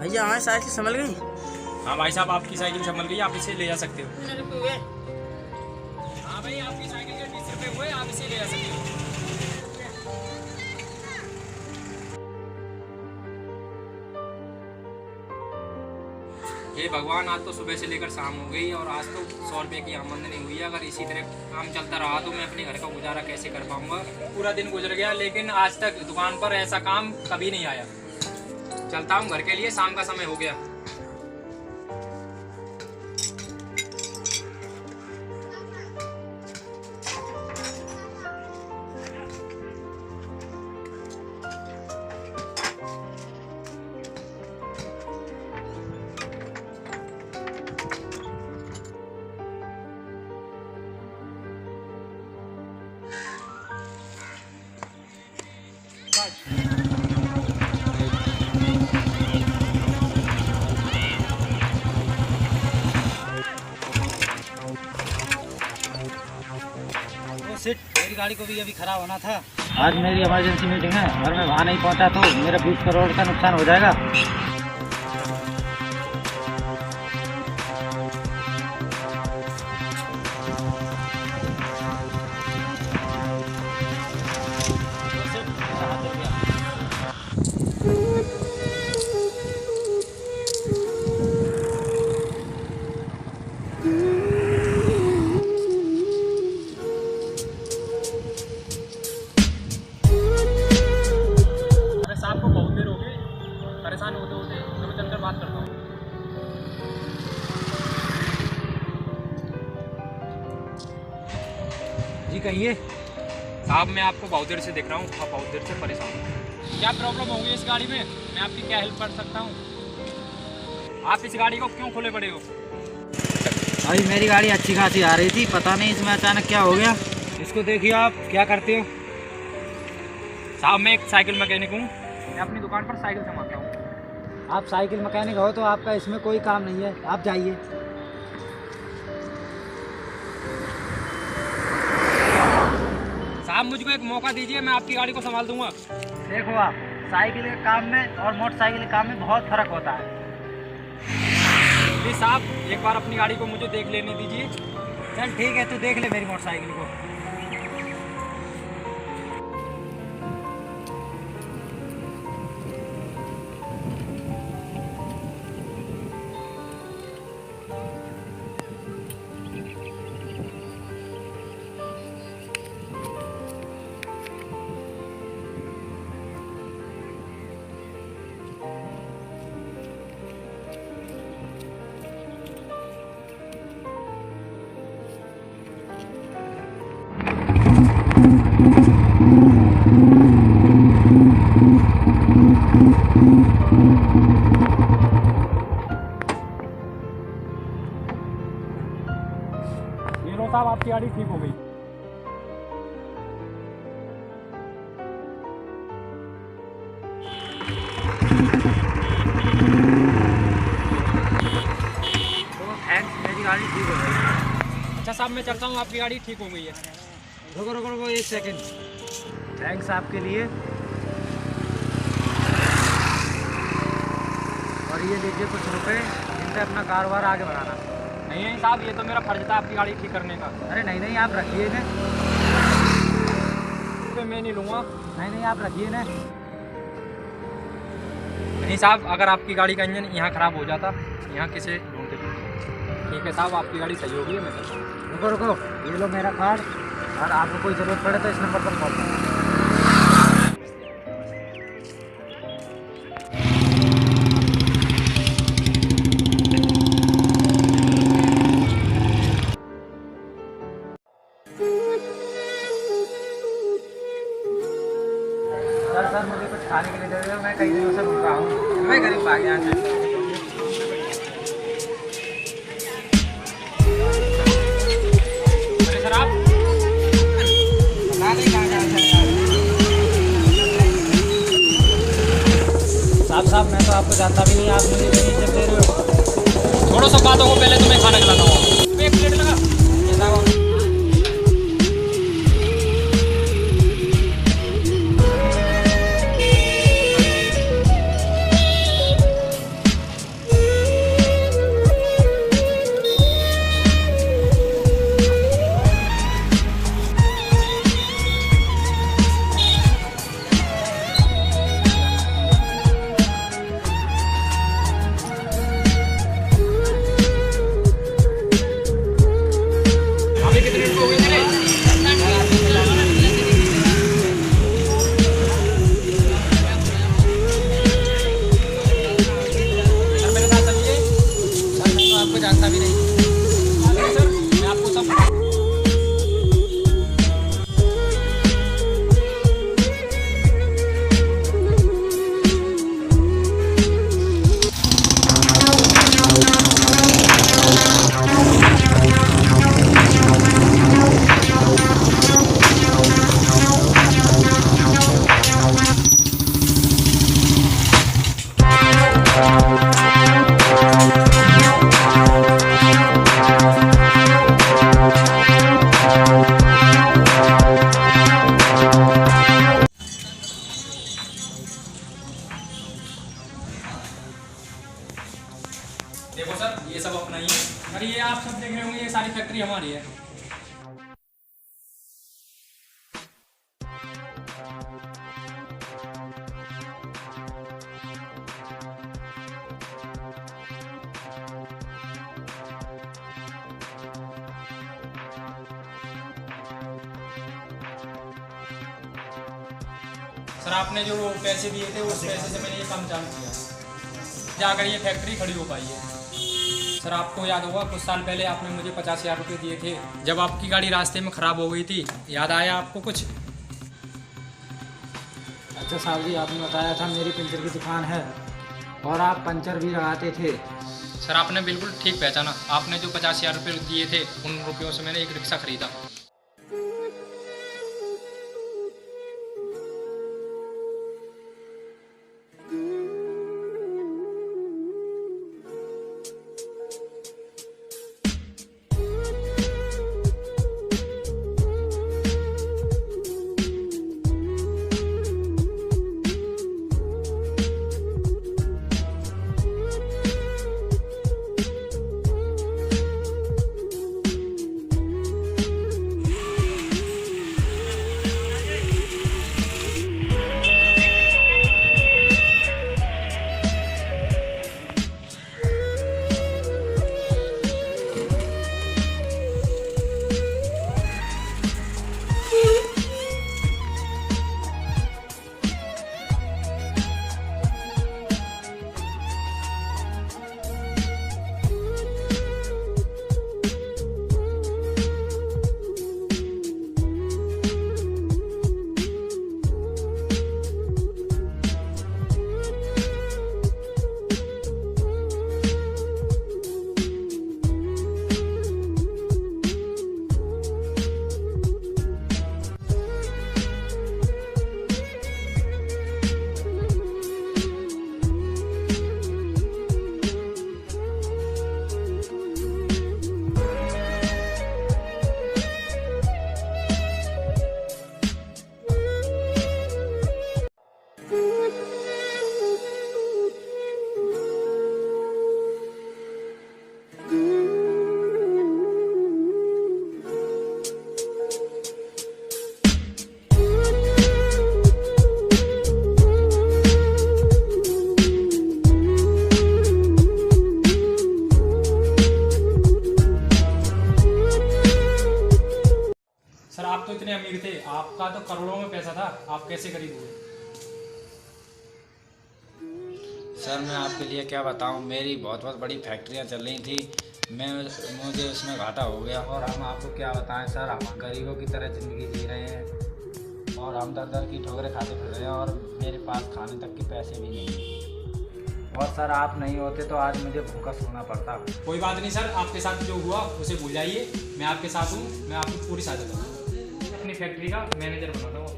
भैया हमारी साइकिल संभल गई। हाँ भाई साहब, आपकी साइकिल संभल गई, आप इसे ले जा सकते हो। हाँ भाई, आपकी साइकिल के 20 रुपये हुए, आप इसे ले जा सकते हो। हे भगवान, आज तो सुबह से लेकर शाम हो गई और आज तो 100 रुपये की आमदनी हुई है। अगर इसी तरह काम चलता रहा तो मैं अपने घर का गुजारा कैसे कर पाऊंगा। पूरा दिन गुजर गया लेकिन आज तक दुकान पर ऐसा काम कभी नहीं आया। चलता हूँ घर के लिए, शाम का समय हो गया। सिट, मेरी गाड़ी को भी अभी खराब होना था। आज मेरी इमरजेंसी मीटिंग है, अगर मैं वहाँ नहीं पहुँचा तो मेरा 20 करोड़ का नुकसान हो जाएगा। आपको बहुत देर हो गई, परेशान होते होते, तो मैं चलकर बात करता हूँ। जी कहिए। साहब, मैं आपको बहुत देर से देख रहा हूँ, आप बहुत देर से परेशान हो। क्या प्रॉब्लम होगी इस गाड़ी में? मैं आपकी क्या हेल्प कर सकता हूँ? आप इस गाड़ी को क्यों खोले पड़े हो? अभी मेरी गाड़ी अच्छी खासी आ रही थी, पता नहीं इसमें अचानक क्या हो गया। इसको देखिए, आप क्या करते हो? साहब, मैं एक साइकिल मैकेनिक हूँ, मैं अपनी दुकान पर साइकिल संभालता हूँ। आप साइकिल मैकेनिक हो तो आपका इसमें कोई काम नहीं है, आप जाइए। साहब, मुझको एक मौका दीजिए, मैं आपकी गाड़ी को संभाल दूंगा। देखो आप, साइकिल के काम में और मोटरसाइकिल के काम में बहुत फर्क होता है। प्लीज साहब, एक बार अपनी गाड़ी को मुझे देख लेने दीजिए। चल ठीक है, तू देख ले मेरी मोटरसाइकिल को। ये लो साहब, आपकी गाड़ी ठीक हो गई। तो थैंक्स, मेरी गाड़ी ठीक हो गई। अच्छा साहब, मैं चलता हूँ, आपकी गाड़ी ठीक हो गई है। रुको रुको रुको, एक सेकंड। थैंक्स आपके लिए। और ये लीजिए कुछ रुपए, इनसे अपना कारोबार आगे बढ़ाना। नहीं नहीं साहब, ये तो मेरा फर्ज था आपकी गाड़ी ठीक करने का। अरे नहीं नहीं, आप रखिए ना। तो मैं नहीं लूँगा। नहीं नहीं, आप रखिए ना। नहीं साहब, अगर आपकी गाड़ी का इंजन यहाँ ख़राब हो जाता, यहाँ किसे ढूंढते? ठीक है साहब, आपकी गाड़ी सही होगी, मैं चलता हूँ। रुको रुको, ये लो मेरा कार्ड, और आपको कोई ज़रूरत पड़े तो इस नंबर पर कॉल करें। सर मुझे कुछ खाने के लिए दे दो, मैं कई दिनों से भूखा हूँ। मैं गरीब आ गया यहाँ अरे सर, आप साहब, मैं तो आपको जानता भी नहीं, आप मुझे इतनी इज्जत दे रहे हो। छोड़ो सब बातों को, पहले तुम्हें खाना खिलाता हूँ। एक प्लेट लगा। ये साहब, सब देख रहे होंगे, ये सारी फैक्ट्री हमारी है। सर आपने जो पैसे दिए थे उस पैसे से मैंने ये काम चालू किया, जाकर ये फैक्ट्री खड़ी हो पाई है। सर आपको याद होगा कुछ साल पहले आपने मुझे 50,000 रुपये दिए थे, जब आपकी गाड़ी रास्ते में ख़राब हो गई थी, याद आया आपको कुछ? अच्छा साहब जी, आपने बताया था मेरी पंचर की दुकान है और आप पंचर भी लगाते थे। सर आपने बिल्कुल ठीक पहचाना, आपने जो 50,000 रुपये दिए थे उन रुपयों से मैंने एक रिक्शा खरीदा। सर आप तो इतने अमीर थे, आपका तो करोड़ों में पैसा था, आप कैसे गरीब हुए? सर मैं आपके लिए क्या बताऊं, मेरी बहुत बड़ी फैक्ट्रियां चल रही थी, मुझे उसमें घाटा हो गया। और हम आपको क्या बताएं सर, हम गरीबों की तरह ज़िंदगी जी रहे हैं और हम दर की ठोकरें खाते फिर रहे हैं और मेरे पास खाने तक के पैसे भी नहीं हैं। और सर आप नहीं होते तो आज मुझे भूखा सोना पड़ता। कोई बात नहीं सर, आपके साथ जो हुआ उसे भूल जाइए, मैं आपके साथ हूँ, मैं आपकी पूरी सहायता करूँगा, अपनी फैक्ट्री का मैनेजर बनाता हूँ।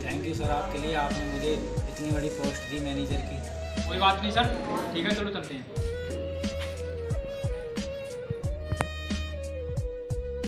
थैंक यू सर, आपके लिए आपने मुझे इतनी बड़ी पोस्ट दी मैनेजर की। कोई बात नहीं सर, ठीक है चलो चलते हैं।